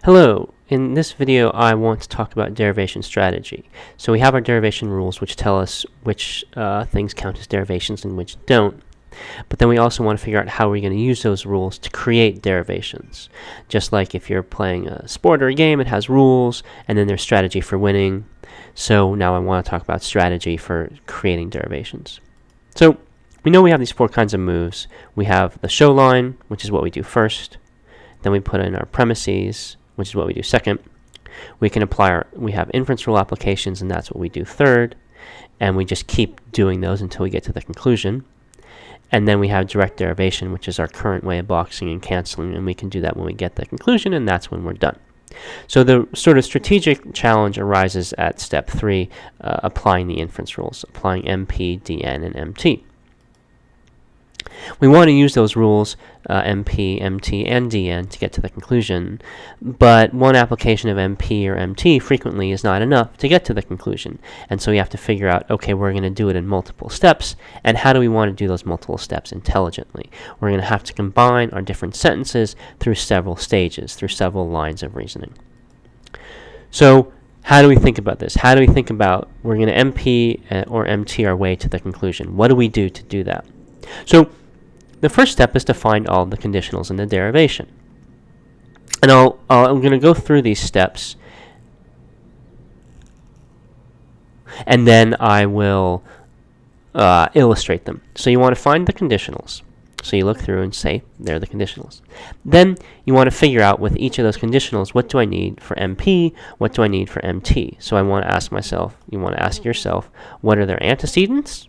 Hello, in this video I want to talk about derivation strategy. So we have our derivation rules which tell us which things count as derivations and which don't. But then we also want to figure out how we're going to use those rules to create derivations. Just like if you're playing a sport or a game, it has rules, and then there's strategy for winning. So now I want to talk about strategy for creating derivations. So we know we have these four kinds of moves. We have the show line, which is what we do first. Then we put in our premises, which is what we do second. We can apply we have inference rule applications, and that's what we do third. And we just keep doing those until we get to the conclusion. And then we have direct derivation, which is our current way of boxing and canceling, and we can do that when we get the conclusion, and that's when we're done. So the sort of strategic challenge arises at step 3, applying the inference rules, applying MP, DN, and MT. We want to use those rules, MP, MT, and DN, to get to the conclusion, but one application of MP or MT frequently is not enough to get to the conclusion, and so we have to figure out, okay, we're going to do it in multiple steps, and how do we want to do those multiple steps intelligently? We're going to have to combine our different sentences through several stages, through several lines of reasoning. So how do we think about this? How do we think about we're going to MP or MT our way to the conclusion? What do we do to do that? So the first step is to find all the conditionals in the derivation. And I'm going to go through these steps, and then I will illustrate them. So you want to find the conditionals. So you look through and say, they're the conditionals. Then you want to figure out with each of those conditionals, what do I need for MP? What do I need for MT? So I want to ask myself, you want to ask yourself, what are their antecedents?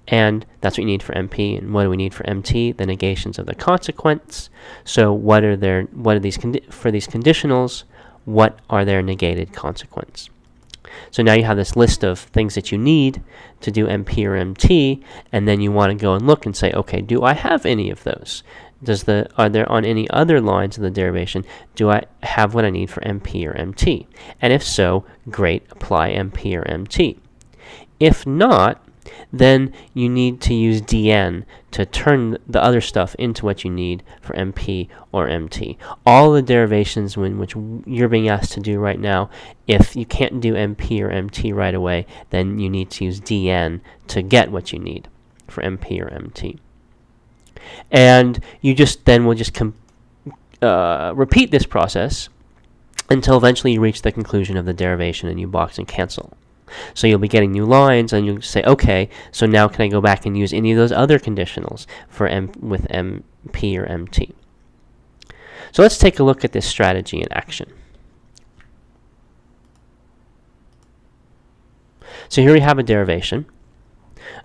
And that's what you need for MP. And what do we need for MT? The negations of the consequence. So what are these for these conditionals? What are their negated consequence? So now you have this list of things that you need to do MP or MT, and then you want to go and look and say, okay, do I have any of those? Are there on any other lines of the derivation, do I have what I need for MP or MT? And if so, great, apply MP or MT. If not, then you need to use DN to turn the other stuff into what you need for MP or MT. All the derivations which you're being asked to do right now, if you can't do MP or MT right away, then you need to use DN to get what you need for MP or MT. And you will just repeat this process until eventually you reach the conclusion of the derivation and you box and cancel. So you'll be getting new lines, and you'll say, okay, so now can I go back and use any of those other conditionals with MP or MT? So let's take a look at this strategy in action. So here we have a derivation,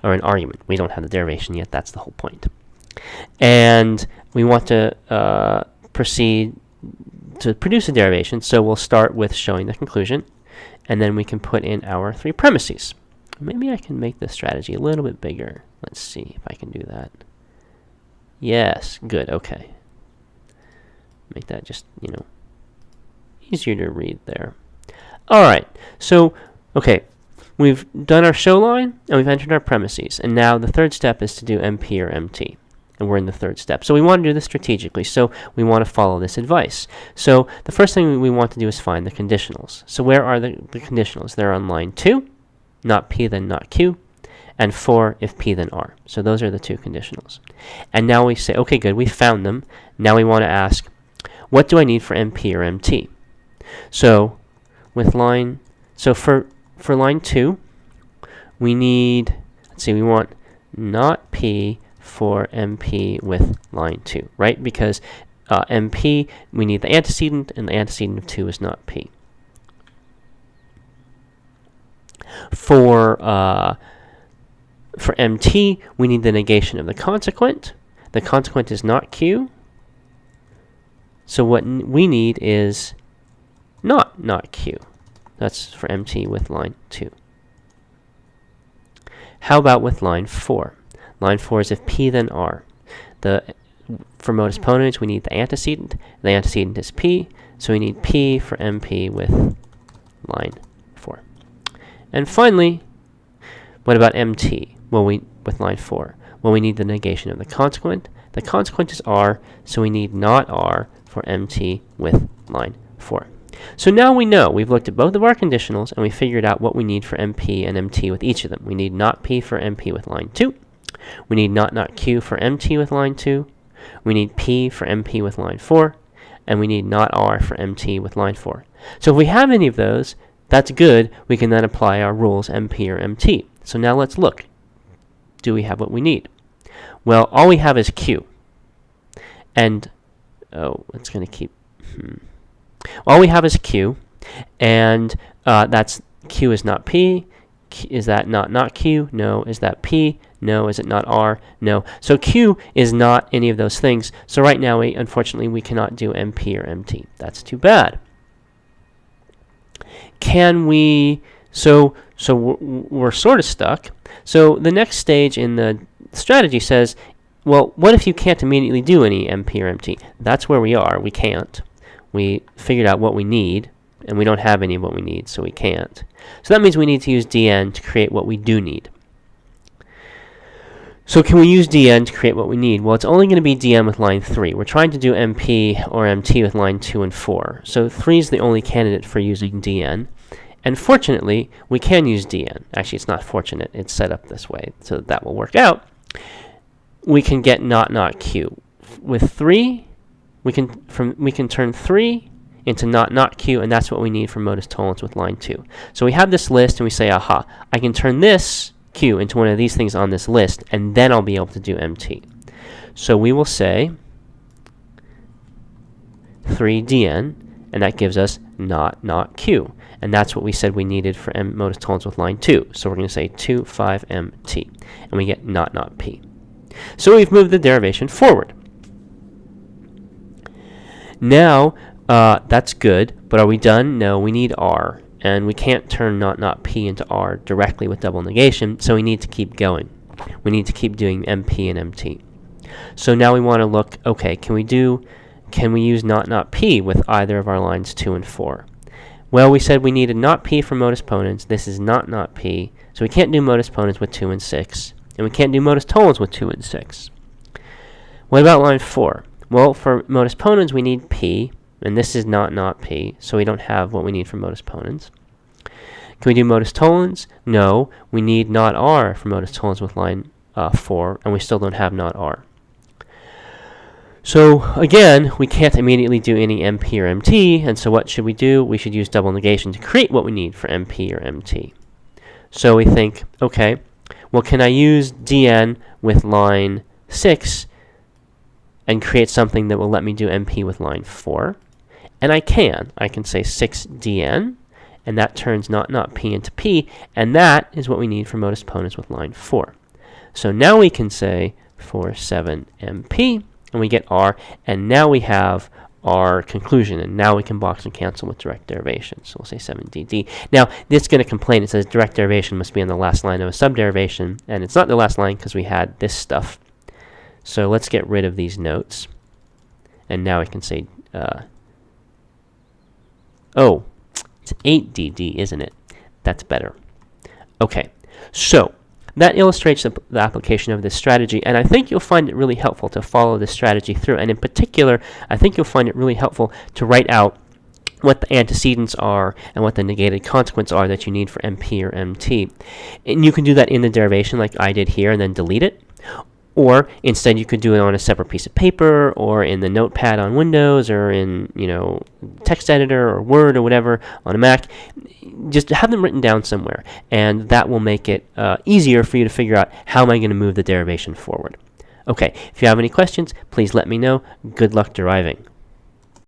or an argument. We don't have the derivation yet, that's the whole point. And we want to proceed to produce a derivation, so we'll start with showing the conclusion. And then we can put in our 3 premises. Maybe I can make this strategy a little bit bigger. Let's see if I can do that. Yes, good, okay. Make that just, easier to read there. All right, so, okay, we've done our show line, and we've entered our premises. And now the third step is to do MP or MT. And we're in the third step. So we want to do this strategically. So we want to follow this advice. So the first thing we want to do is find the conditionals. So where are the conditionals? They're on line 2, not P then not Q, and 4 if P then R. So those are the 2 conditionals. And now we say, okay, good, we found them. Now we want to ask, what do I need for MP or MT? So with for line 2, we need, we want not P for MP with line 2, right? Because MP, we need the antecedent, and the antecedent of 2 is not P. For MT, we need the negation of the consequent. The consequent is not Q. So what we need is not Q. That's for MT with line 2. How about with line 4? Line 4 is if P then R. For modus ponens, we need the antecedent. The antecedent is P, so we need P for MP with line 4. And finally, what about MT? With line 4? Well, we need the negation of the consequent. The consequent is R, so we need not R for MT with line 4. So now we know. We've looked at both of our conditionals, and we figured out what we need for MP and MT with each of them. We need not P for MP with line 2. We need not Q for MT with line 2. We need P for MP with line 4. And we need not R for MT with line 4. So if we have any of those, that's good. We can then apply our rules MP or MT. So now let's look. Do we have what we need? Well, all we have is Q. And, it's going to keep... All we have is Q, and that's Q is not P. Is that not Q? No. Is that P? No. Is it not R? No. So Q is not any of those things. So right now, unfortunately, we cannot do MP or MT. That's too bad. Can we... So we're sort of stuck. So the next stage in the strategy says, well, what if you can't immediately do any MP or MT? That's where we are. We can't. We figured out what we need, and we don't have any of what we need, so we can't. So that means we need to use dn to create what we do need. So can we use dn to create what we need? Well, it's only going to be dn with line 3. We're trying to do MP or MT with line 2 and 4. So 3 is the only candidate for using dn. And fortunately, we can use dn. Actually, it's not fortunate. It's set up this way, so that will work out. We can get not Q. With 3, we can turn 3 into not Q, and that's what we need for modus tollens with line 2. So we have this list, and we say, aha, I can turn this Q into one of these things on this list, and then I'll be able to do MT. So we will say 3dn, and that gives us not Q. And that's what we said we needed for modus tollens with line 2. So we're going to say 2, 5, MT, and we get not P. So we've moved the derivation forward. Now, that's good, but are we done? No, we need R, and we can't turn not P into R directly with double negation, so we need to keep going. We need to keep doing MP and MT. So now we want to look, okay, can we use not P with either of our lines 2 and 4? Well, we said we needed not P for modus ponens. This is not P, so we can't do modus ponens with 2 and 6, and we can't do modus tollens with 2 and 6. What about line 4? Well, for modus ponens, we need P, and this is not P, so we don't have what we need for modus ponens. Can we do modus tollens? No, we need not R for modus tollens with line 4, and we still don't have not R. So, again, we can't immediately do any MP or MT, and so what should we do? We should use double negation to create what we need for MP or MT. So we think, okay, well, can I use dn with line 6 and create something that will let me do MP with line 4? And I can. I can say 6dn, and that turns not P into P, and that is what we need for modus ponens with line 4. So now we can say 4, 7, MP, and we get R, and now we have our conclusion, and now we can box and cancel with direct derivation. So we'll say 7dd. Now, this is going to complain. It says direct derivation must be on the last line of a subderivation, and it's not the last line because we had this stuff. So let's get rid of these notes. And now we can say, oh, it's 8dd, isn't it? That's better. Okay, so that illustrates the application of this strategy, and I think you'll find it really helpful to follow this strategy through. And in particular, I think you'll find it really helpful to write out what the antecedents are and what the negated consequents are that you need for MP or MT. And you can do that in the derivation like I did here and then delete it. Or instead, you could do it on a separate piece of paper, or in the notepad on Windows, or in text editor or Word or whatever on a Mac. Just have them written down somewhere, and that will make it easier for you to figure out how am I going to move the derivation forward. Okay, if you have any questions, please let me know. Good luck deriving.